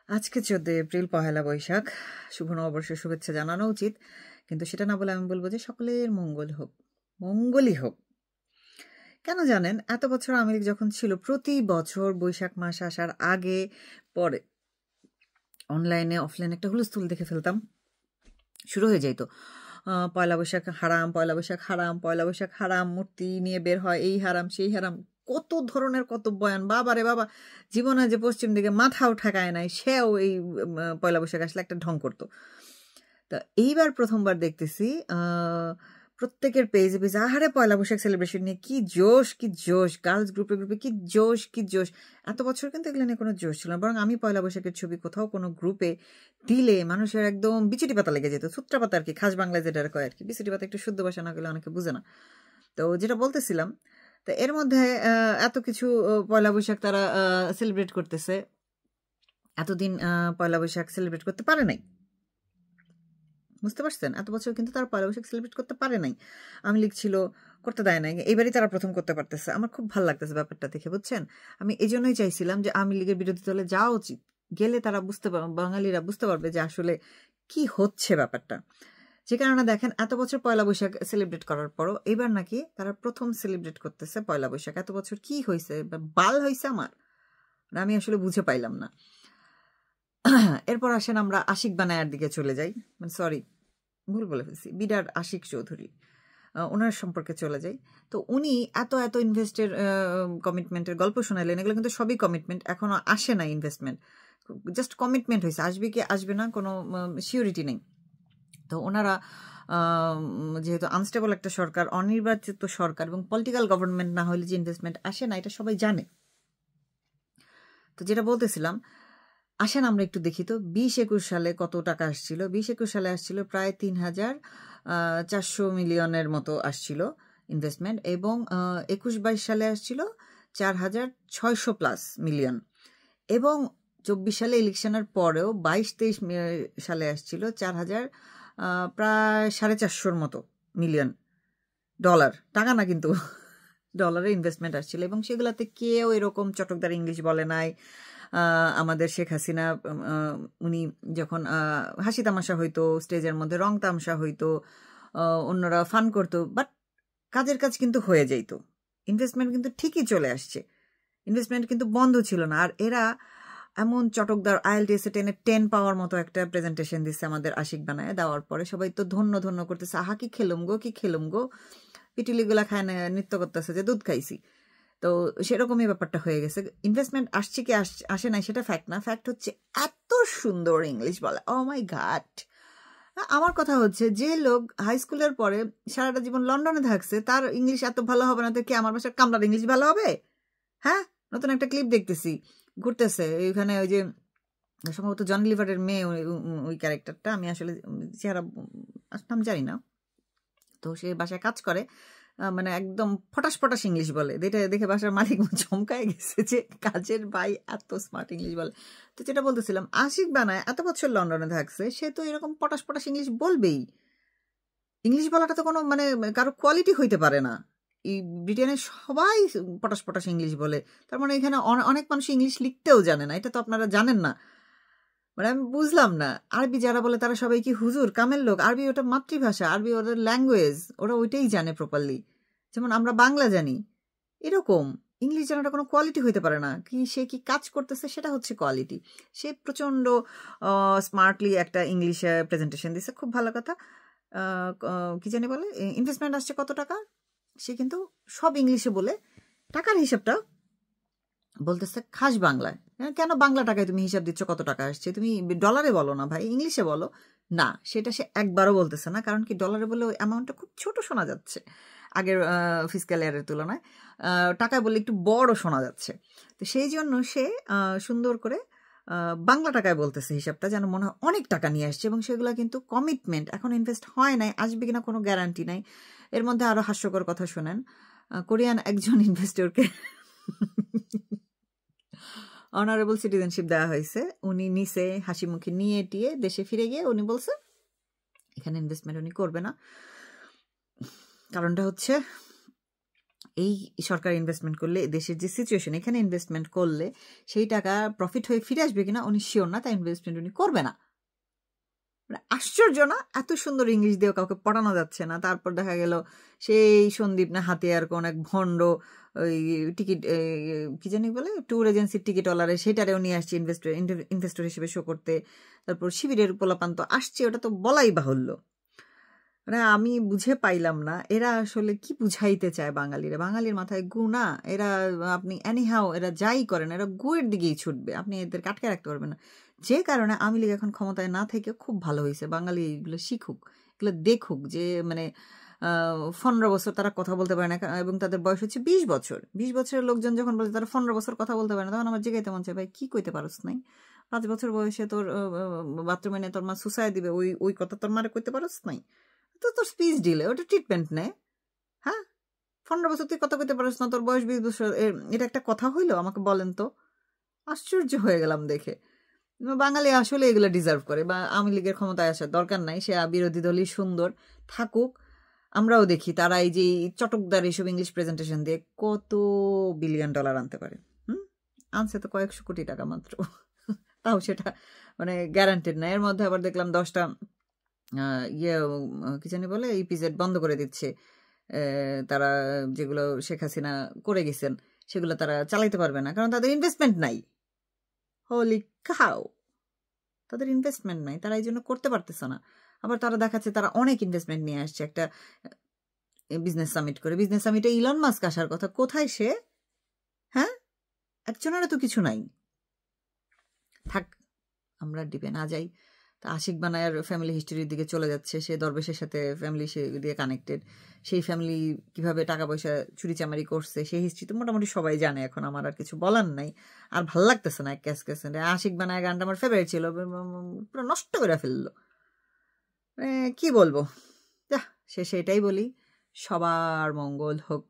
আজকে 14 এপ্রিল পহেলা বৈশাখ। শুভ নববর্ষের শুভেচ্ছা জানানো উচিত, কিন্তু সেটা না বলে আমি বলবো যে সকলের মঙ্গল হোক, মঙ্গলই হোক। কেন জানেন, এত বছর আওয়ামী লীগ যখন ছিল, প্রতি বছর বৈশাখ মাস আসার আগে পরে অনলাইনে অফলাইনে একটা হুলস্থুল দেখে ফেলতাম, শুরু হয়ে যাইতো পয়লা বৈশাখ হারাম, পয়লা বৈশাখ হারাম, পয়লা বৈশাখ হারাম, মূর্তি নিয়ে বের হয়, এই হারাম সেই হারাম, কত ধরনের কত বয়ান। বাবা রে বাবা, জীবনে যে পশ্চিম দিকে মাথাও ঠেকায় নাই, সেও এই পয়লা বৈশাখ আসলে একটা ঢং করতো। তো এইবার প্রথমবার দেখতেছি প্রত্যেকের পেজে পেজে আহারে পয়লা বৈশাখ সেলিব্রেশন নিয়ে কি জোশ, কি জোশ, গার্লস গ্রুপে গ্রুপে কি জোশ, কি জোশ। এত বছর কিন্তু এগুলো নিয়ে কোনো জোশ ছিল না, বরং আমি পয়লা বৈশাখের ছবি কোথাও কোনো গ্রুপে দিলে মানুষের একদম বিচুটি পাতা লেগে যেত, সূত্রা পাতা আর কি, খাস বাংলায় যেটা কয় আর কি। বিচুটি পাতা একটু শুদ্ধ ভাষা না গেলে অনেকে বুঝে না। তো যেটা বলতেছিলাম, তো এর মধ্যে এত কিছু পয়লা বৈশাখ তারা সেলিব্রেট করতেছে, এতদিন পয়লা বৈশাখ সেলিব্রেট করতে পারে নাই, বুঝতে পারছেন? এত বছর কিন্তু তারা পয়লা বৈশাখ সেলিব্রেট করতে পারে নাই, আমি লিখছিল করতে দেয় নাই, এইবারই তারা প্রথম করতে পারতেছে। আমার খুব ভালো লাগতেছে ব্যাপারটা দেখে, বুঝছেন? আমি এই জন্যই চাইছিলাম যে আওয়ামী লীগের বিরোধী দলে যাওয়া উচিত, গেলে তারা বুঝতে পারবে, বাঙালিরা বুঝতে পারবে যে আসলে কি হচ্ছে ব্যাপারটা। যে কারণে দেখেন, এত বছর পয়লা বৈশাখ সেলিব্রেট করার পরও এবার নাকি তারা প্রথম সেলিব্রেট করতেছে পয়লা বৈশাখ। এত বছর কি হয়েছে, বাল হয়েছে আমার, আমি আসলে বুঝে পাইলাম না। এরপর আসেন আমরা আশিক বানায়ার দিকে চলে যাই, মানে সরি ভুল বলে ফেলছি, বিডার আশিক চৌধুরী, ওনার সম্পর্কে চলে যাই। তো উনি এত এত ইনভেস্টের কমিটমেন্টের গল্প শোনালেন, এগুলো কিন্তু সবই কমিটমেন্ট, এখনো আসে না ইনভেস্টমেন্ট, জাস্ট কমিটমেন্ট হয়েছে, আসবে কি আসবে না কোনো সিউরিটি নেই। তো ওনারা যেহেতু আনস্টেবল একটা সরকার, অনির্বাচিত সরকার এবং পলিটিক্যাল গভর্নমেন্ট না হলে যে ইনভেস্টমেন্ট আসে না, এটা সবাই জানে। তো যেটা বলতেছিলাম, আসেন আমরা একটু দেখি তো 20-21 সালে কত টাকা আসছিল। 20-21 সালে আসছিল প্রায় 3,400 মিলিয়নের মতো আসছিল ইনভেস্টমেন্ট, এবং 21-22 সালে আসছিল 4,600+ মিলিয়ন, এবং 24 সালে ইলেকশনের পরেও 22-23 সালে আসছিল 4,000 প্রায় 450 মতো মিলিয়ন ডলার, টাকা না কিন্তু ডলারে ইনভেস্টমেন্ট আসছিল। এবং সেগুলোতে কেউ এরকম চটকদার ইংলিশ বলে নাই। আমাদের শেখ হাসিনা উনি যখন হাসি তামাশা হইতো, স্টেজের মধ্যে রং তামাশা হইতো, অন্যরা ফান করতো, বাট কাজের কাজ কিন্তু হয়ে যাইত, ইনভেস্টমেন্ট কিন্তু ঠিকই চলে আসছে, ইনভেস্টমেন্ট কিন্তু বন্ধ ছিল না। আর এরা এমন চটকদার IELTS-এ 10 পাওয়ার মতো একটা প্রেজেন্টেশন দিচ্ছে আমাদের আশিক বানায়, দেওয়ার পরে সবাই তো ধন্য ধন্য করতেছে, আহা কি খেলুম গো, কি খেলুম গো, পিটুলিগুলা খায় না, নৃত্য করতেছে যে দুধ খাইছি। তো সেরকমই ব্যাপারটা হয়ে গেছে। ইনভেস্টমেন্ট আসছে কি আসে নাই সেটা ফ্যাক্ট না, ফ্যাক্ট হচ্ছে এত সুন্দর ইংলিশ বলে, ও মাই গড। আমার কথা হচ্ছে, যে লোক হাই স্কুলের পরে সারাটা জীবন লন্ডনে থাকছে, তার ইংলিশ এত ভালো হবে না তো কি আমার বাসার কামলার ইংলিশ ভালো হবে? হ্যাঁ, নতুন একটা ক্লিপ দেখতেছি ঘুরতেছে ওইখানে, ওই যে সম্ভবত জন লিভারের মেয়ে, ওই ক্যারেক্টারটা, আমি আসলে চেহারা নাম জানি না। তো সে বাসায় কাজ করে, মানে একদম ফটাস ফটাস ইংলিশ বলে, যেটা দেখে বাসার মালিক চমকায় গেছে যে কাজের ভাই এত স্মার্ট ইংলিশ বলে। তো যেটা বলতেছিলাম, আশিক বানায় এত বছর লন্ডনে থাকছে, সে তো এরকম পটাশ পটাশ ইংলিশ বলবেই। ইংলিশ বলাটা তো কোনো মানে কারো কোয়ালিটি হইতে পারে না। এই ব্রিটেনের সবাই পটাশ পটাশ ইংলিশ বলে, তার মানে এখানে অনেক মানুষ ইংলিশ লিখতেও জানে না, এটা তো আপনারা জানেন না। মানে আমি বুঝলাম না, আরবি যারা বলে তারা সবাই কি হুজুর কামের লোক? আরবি ওটা মাতৃভাষা, আরবি ওদের ল্যাঙ্গুয়েজ, ওরা ওইটাই জানে প্রপারলি, যেমন আমরা বাংলা জানি। এরকম ইংলিশ জানাটা কোনো কোয়ালিটি হইতে পারে না, কি সে কি কাজ করতেছে সেটা হচ্ছে কোয়ালিটি। সে প্রচণ্ড স্মার্টলি একটা ইংলিশে প্রেজেন্টেশন দিচ্ছে, খুব ভালো কথা। কি জানি বলে, ইনভেস্টমেন্ট আসছে কত টাকা, সে কিন্তু সব ইংলিশে বলে টাকার হিসাবটা বলতেছে খাস বাংলায়। কেন বাংলা টাকায় তুমি হিসাব দিচ্ছ কত টাকা আসছে? তুমি ডলারে বলো না ভাই, ইংলিশে বলো না। সেটা সে একবারও বলতেছে না, কারণ কি ডলারে বলে ওই অ্যামাউন্টটা খুব ছোট শোনা যাচ্ছে আগের ফিসক্যাল ইয়ারের তুলনায়, টাকায় বললে একটু বড় শোনা যাচ্ছে। তো সেই জন্য সে সুন্দর করে বাংলা টাকায় বলতেছে হিসাবটা, যেন মনে হয় অনেক টাকা নিয়ে আসছে, এবং সেগুলো কিন্তু কমিটমেন্ট, এখন ইনভেস্ট হয় নাই, আসবে কিনা কোনো গ্যারান্টি নাই। এর মধ্যে আরো হাস্যকর কথা শোনেন, কোরিয়ান একজন ইনভেস্টরকে অনারেবল সিটিজেনশিপ দেওয়া হয়েছে, উনি নিচে হাসি মুখে নিয়ে টিয়ে দেশে ফিরে গিয়ে উনি বলছে এখানে ইনভেস্টমেন্ট উনি করবে না। কারণটা হচ্ছে এই সরকার ইনভেস্টমেন্ট করলে দেশের যে সিচুয়েশন এখানে ইনভেস্টমেন্ট করলে সেই টাকা প্রফিট হয়ে ফিরে আসবে কিনা উনি শিওর না, তাই ইনভেস্টমেন্ট উনি করবে না। আশ্চর্য না, এত সুন্দর ইংলিশ দিয়েও কাউকে পড়ানো যাচ্ছে না। তারপর দেখা গেল সেই সন্দীপ না হাতিয়ার কোন এক ভণ্ড ওই টিকিট কি জানি বলে ট্যুর এজেন্সির টিকিটওয়ালারে সেটারেও নিয়ে আসছে ইনভেস্টর হিসেবে শো করতে। তারপর শিবিরের পোলাপান তো আসছে, ওটা তো বলাই বাহুল্য। মানে আমি বুঝে পাইলাম না এরা আসলে কি বুঝাইতে চায় বাঙালিরা। বাঙালির মাথায় গু না, এরা আপনি এনিহাও এরা যাই করেন এরা গুয়ের দিকেই ছুটবে, আপনি এদের কাটকে রাখতে পারবেন না। যে কারণে আওয়ামী লীগ এখন ক্ষমতায় না থেকে খুব ভালো হয়েছে, বাঙালি এগুলো শিখুক, এগুলো দেখুক যে মানে 15 বছর তারা কথা বলতে পারে না এবং তাদের বয়স হচ্ছে 20 বছর। 20 বছরের লোকজন যখন বলে তারা 15 বছর কথা বলতে পারে না, তখন আমার জিগাইতে মন চায় ভাই কি কইতে পারস নাই? 5 বছর বয়সে তোর বাথরুমে নিয়ে তোর মা সুসাই দিবে, ওই কথা তোর মারে কইতে পারস নাই? তো তোর স্পিচ দিলে ওটা ট্রিটমেন্ট নেয়। হ্যাঁ, 15 বছর তুই কথা কইতে পারিস না, তোর বয়স 20 বছর, এটা একটা কথা হইলো? আমাকে বলেন তো। আশ্চর্য হয়ে গেলাম দেখে। বাঙালি আসলে এগুলো ডিজার্ভ করে, বা আওয়ামী লীগের ক্ষমতায় আসার দরকার নাই, সে বিরোধী দলই সুন্দর থাকুক। আমরাও দেখি তারা এই যে চটকদার এইসব ইংলিশ প্রেজেন্টেশন দিয়ে কত $1 বিলিয়ন আনতে পারে। আনছে তো কয়েকশো কোটি টাকা মাত্র, তাও সেটা মানে গ্যারান্টেড না। এর মধ্যে আবার দেখলাম 10টা কি জানি বলে ইপিজেড বন্ধ করে দিচ্ছে। তারা যেগুলো শেখ হাসিনা করে গেছেন সেগুলো তারা চালাইতে পারবে না, কারণ তাদের ইনভেস্টমেন্ট নাই। হোলি কাউ, তাদের ইনভেস্টমেন্ট নাই, তারা এই জন্য করতে পারতেছে না। আবার তারা দেখাচ্ছে তারা অনেক ইনভেস্টমেন্ট নিয়ে আসছে একটা বিজনেস সামিট করে। বিজনেস সামিটে ইলন মাস্ক আসার কথা, কোথায় সে? হ্যাঁ, একজনেরও তো কিছু নাই। থাক, আমরা ডিপে না যাই। তা আশিক বানায়ার ফ্যামিলি হিস্ট্রির দিকে চলে যাচ্ছে, সে দরবেশের সাথে ফ্যামিলি সে দিয়ে কানেক্টেড, সেই ফ্যামিলি কিভাবে টাকা পয়সা চুরিচামারি করছে সেই হিস্ট্রি তো মোটামুটি সবাই জানে। এখন আমার আর কিছু বলার নাই, আর ভাল লাগতেছে না। আশিক বানায় গানটা আমার ফেভারিট ছিল, পুরো নষ্ট করে ফেললো। কি বলবো, যা সে সেটাই বলি, সবার মঙ্গল হোক।